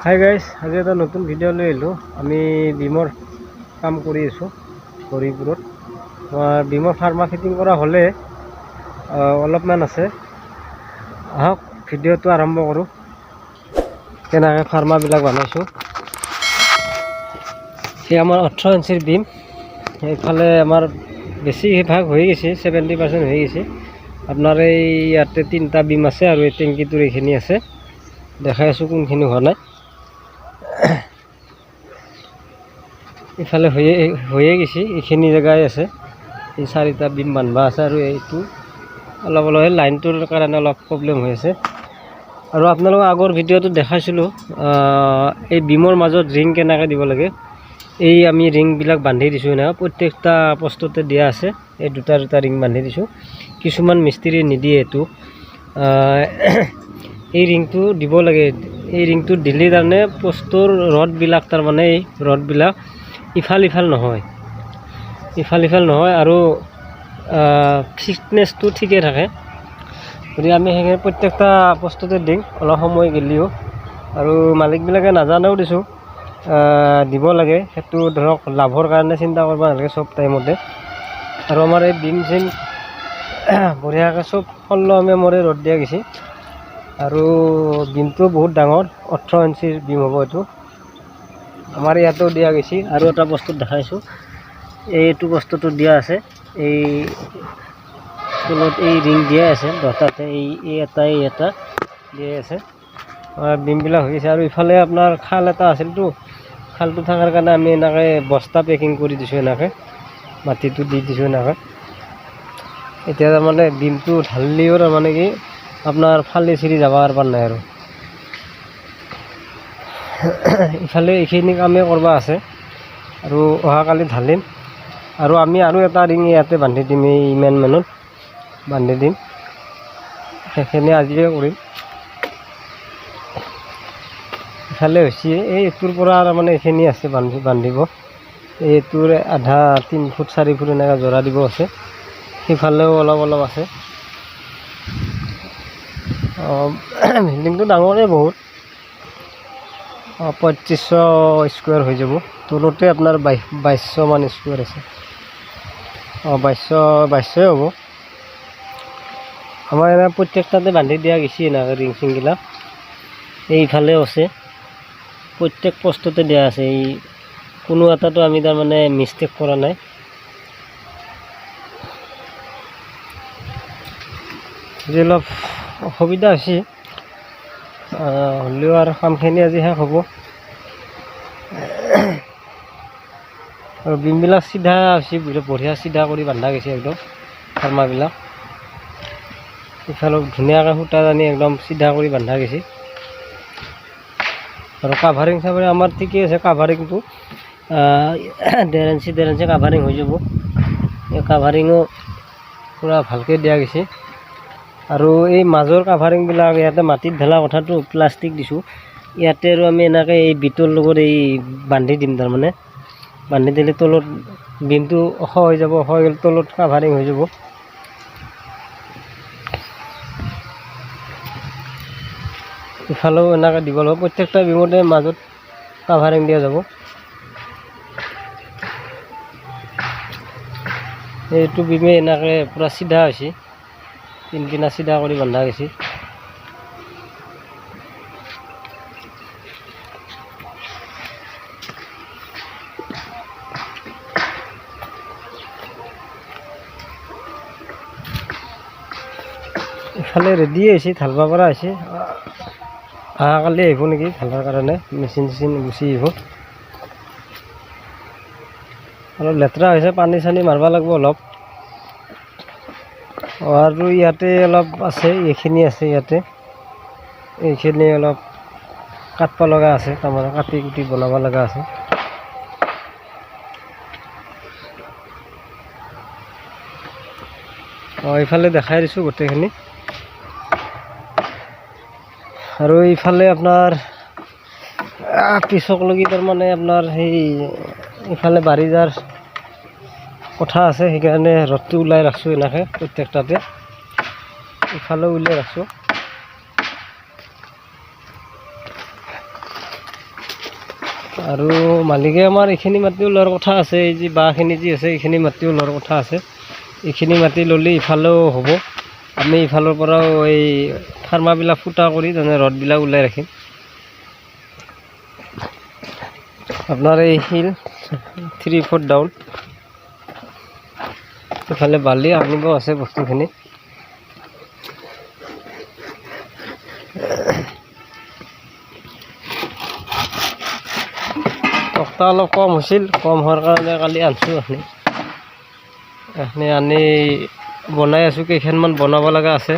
Hi guys, আজি এটা নতুন ভিডিঅ' লৈ আহিলোঁ। আমি বিমৰ কাম কৰি আছোঁ গৌৰীপুৰত। বিমৰ ফাৰ্মা ফিটিং কৰা হ'লে অলপমান আছে। আহক ভিডিঅ'টো আৰম্ভ কৰোঁ। কেনেকৈ ফাৰ্মাবিলাক বনাইছোঁ। এই আমাৰ 18 ইঞ্চিৰ বিম, এইফালে আমাৰ বেছিভাগ হৈ গৈছে, 70% হৈ গৈছে। আপোনাৰ এই ইয়াতে 3টা বিম আছে আৰু এই টেংকিটোৰ এইখিনি আছে। দেখাই আছোঁ কোনখিনি হোৱা নাই। ইফালে হৈয়ে গৈছে, এইখিনি জেগাই আছে। এই 4টা বিম বান্ধবা আছে আৰু এইটো অলপ লাইনটোৰ কাৰণে অলপ প্ৰব্লেম হৈ আছে। আৰু আপোনালোকক আগৰ ভিডিঅ'টো দেখাইছিলোঁ এই বিমৰ মাজত ৰিং কেনেকৈ দিব লাগে। এই আমি ৰিংবিলাক বান্ধি দিছোঁ এনেকৈ, প্ৰত্যেকটা পষ্টতে দিয়া আছে। এই দুটা ৰিং বান্ধি দিছোঁ। কিছুমান মিস্ত্ৰী নিদিয়ে এইটো। এই ৰিংটো দিব লাগে। এই ৰিংটো দিলে তাৰমানে পষ্টৰ ৰডবিলাক তাৰমানে এই ৰডবিলাক ইফাল সিফাল নহয় আৰু ফিটনেছটো ঠিকে থাকে। গতিকে আমি সেইখিনি প্ৰত্যেকটা পষ্টতে দিম, অলপ সময় গেলিও। আৰু মালিকবিলাকে নাজানেও দিছোঁ, দিব লাগে। সেইটো ধৰক লাভৰ কাৰণে চিন্তা কৰিব নালাগে চব টাইমতে। আৰু আমাৰ এই বিম চিম বঢ়িয়াকৈ চব 16 mm ৰড দিয়া গৈছে। আৰু বিমটো বহুত ডাঙৰ, 18 ইঞ্চিৰ বিম হ'ব এইটো। আমাৰ ইয়াতেও দিয়া গৈছে। আৰু এটা বস্তুত দেখাইছোঁ, এইটো বস্তুটো দিয়া আছে। এই তলত এই ৰিং দিয়াই আছে দুটাতে, এই এটা দিয়াই আছে। বিমবিলাক হৈ গৈছে। আৰু ইফালে আপোনাৰ খাল এটা আছিলতো, খালটো থকাৰ কাৰণে আমি এনেকৈ বস্তা পেকিং কৰি দিছোঁ। এনেকৈ মাটিটো দি দিছোঁ এনেকৈ। এতিয়া তাৰমানে বিমটো ঢালিলেও তাৰমানে কি আপোনাৰ ফালি চিৰি যাব পৰা নাই। আৰু ইফালে এইখিনি কামেই কৰিব আছে আৰু অহাকালি ঢালিম। আৰু আমি আৰু এটা ৰিং ইয়াতে বান্ধি দিম, এই ইমানত বান্ধি দিম। সেইখিনি আজিয়ে কৰিম। ইফালে হৈছে এইটোৰ পৰা তাৰমানে এইখিনি আছে বান্ধিব। এইটোৰ আধা 3 ফুট 4 ফুট এনেকৈ জোৰা দিব আছে। সিফালেও অলপ আছে। বিল্ডিংটো ডাঙৰেই বহুত, 3500 স্কুৱাৰ হৈ যাব। তলতে আপোনাৰ 2200 মান স্কুৱাৰ আছে। 2200 হ'ব। আমাৰ এনে প্ৰত্যেকটাতে বান্ধি দিয়া গৈছে এনেকৈ ৰিং চিংবিলাক। এইফালেও আছে, প্ৰত্যেক পষ্টতে দিয়া আছে। এই কোনো এটাতো আমি তাৰমানে মিষ্টেক কৰা নাই। আজি অলপ অসুবিধা হৈছে, হ'লেও আৰু কামখিনি আজি শেষ হ'ব। আৰু বিমবিলাক চিধা হৈছে, বঢ়িয়া চিধা কৰি বন্ধা গৈছে একদম ফাৰ্মাবিলাক। ইফালে ধুনীয়াকৈ সূতা টানি একদম চিধা কৰি বন্ধা গৈছে। আৰু কাভাৰিং চাভাৰিং আমাৰ ঠিকেই আছে। কাভাৰিংটো 1.5 ইঞ্চি কাভাৰিং হৈ যাব। এই কাভাৰিঙো পূৰা ভালকৈ দিয়া গৈছে। আৰু এই মাজৰ কাভাৰিংবিলাক ইয়াতে মাটিত ঢালা কথাটো প্লাষ্টিক দিছোঁ। ইয়াতে আৰু আমি এনেকৈ এই বিটৰ লগত এই বান্ধি দিম। তাৰমানে বান্ধি দিলে তলত বিমটো ওখ হৈ যাব, ওখ হৈ গ'লে তলত কাভাৰিং হৈ যাব। ইফালেও এনেকৈ দিব লাগিব, প্ৰত্যেকটা বিমতে মাজত কাভাৰিং দিয়া যাব। এইটো বিমে এনেকৈ পূৰা চিধা হৈছে, 3 কিনা চিধা কৰি বন্ধা গৈছে। ইফালে ৰেডি হৈছে, ঢালিব পৰা হৈছে। অহাকালি আহিব নেকি ঢালাৰ কাৰণে, মেচিন গুচি আহিব। অলপ লেতেৰা হৈছে, পানী চানী মাৰিব লাগিব অলপ। আৰু ইয়াতে অলপ আছে, এইখিনি আছে ইয়াতে। এইখিনি অলপ কাটিব লগা আছে, তাৰমানে কাটি কুটি বনাব লগা আছে। এইফালে দেখাই দিছোঁ গোটেইখিনি। আৰু এইফালে আপোনাৰ পিছকলৈকে তাৰমানে আপোনাৰ সেই ইফালে বাঢ়ি যোৱাৰ কথা আছে। সেইকাৰণে ৰডটো ওলাই ৰাখছোঁ এনেকৈ প্ৰত্যেকটাতে। ইফালেও উলিয়াই ৰাখছোঁ। আৰু মালিকে আমাৰ এইখিনি মাটিও লোৱাৰ কথা আছে। এই যি বাঁহখিনি যি আছে এইখিনি মাটিও লোৱাৰ কথা আছে। এইখিনি মাটি ল'লে ইফালেও হ'ব। আমি ইফালৰ পৰাও এই ফাৰ্মাবিলাক ফুটা কৰি তাৰমানে ৰডবিলাক ওলাই ৰাখিম। আপোনাৰ এই শিল 3 ফুট ডাউন, ইফালে বালি আনিব আছে বস্তুখিনি। টকটা অলপ কম হৈছিল, কম হোৱাৰ কাৰণে কালি আনিছোঁ। এখনি আনি বনাই আছোঁ, কেইখনমান বনাব লগা আছে।